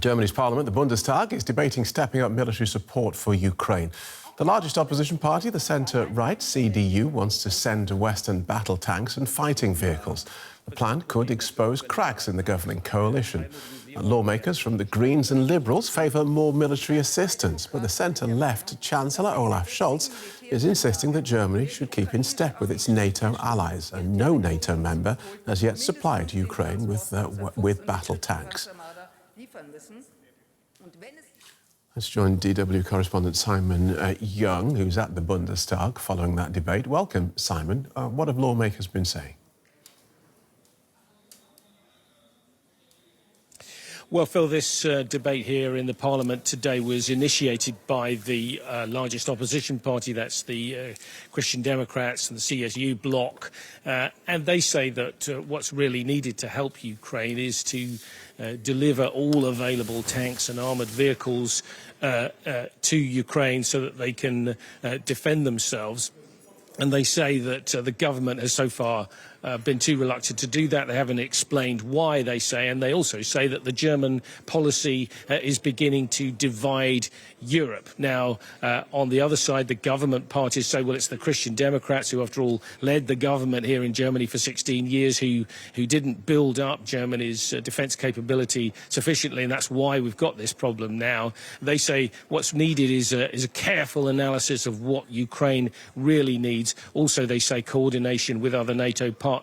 Germany's parliament, the Bundestag, is debating stepping up military support for Ukraine. The largest opposition party, the centre-right CDU, wants to send Western battle tanks and fighting vehicles. The plan could expose cracks in the governing coalition. Lawmakers from the Greens and Liberals favour more military assistance, but the centre-left Chancellor Olaf Scholz is insisting that Germany should keep in step with its NATO allies, and no NATO member has yet supplied Ukraine with battle tanks. Let's join DW correspondent Simon Young, who's at the Bundestag following that debate. Welcome, Simon. What have lawmakers been saying? Well, Phil, this debate here in the Parliament today was initiated by the largest opposition party, that's the Christian Democrats and the CSU bloc, and they say that what's really needed to help Ukraine is to deliver all available tanks and armoured vehicles to Ukraine so that they can defend themselves. And they say that the government has so far been too reluctant to do that. They haven't explained why, they say. And they also say that the German policy is beginning to divide Europe. Now, on the other side, the government parties say, well, it's the Christian Democrats who, after all, led the government here in Germany for 16 years, who didn't build up Germany's defence capability sufficiently. And that's why we've got this problem now. They say what's needed is a careful analysis of what Ukraine really needs. Also, they say coordination with other NATO partners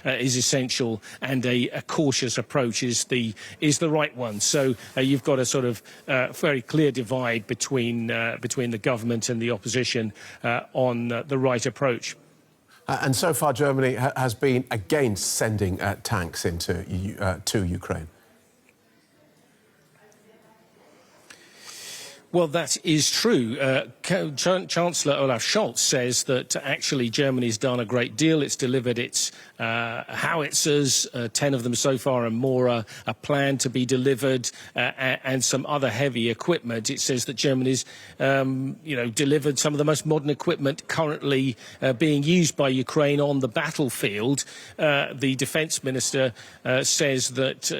is essential, and a cautious approach is the right one. So you've got a sort of very clear divide between the government and the opposition on the right approach. And so far, Germany has been against sending tanks to Ukraine. Well, that is true. Chancellor Olaf Scholz says that actually Germany's done a great deal. It's delivered its howitzers, 10 of them so far, and more are planned to be delivered, and some other heavy equipment. It says that Germany's, delivered some of the most modern equipment currently being used by Ukraine on the battlefield. The defence minister says that,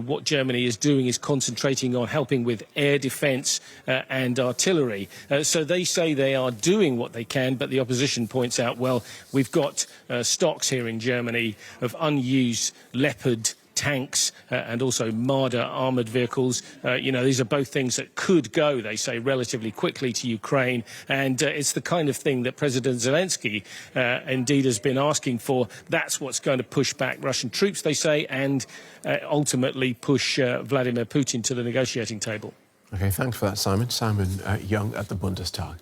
what Germany is doing is concentrating on helping with air defence and artillery. So they say they are doing what they can, but the opposition points out, well, we've got stocks here in Germany of unused leopard tanks and also Marder armoured vehicles. These are both things that could go, they say, relatively quickly to Ukraine. And it's the kind of thing that President Zelensky indeed has been asking for. That's what's going to push back Russian troops, they say, and ultimately push Vladimir Putin to the negotiating table. OK, thanks for that, Simon. Simon Young at the Bundestag.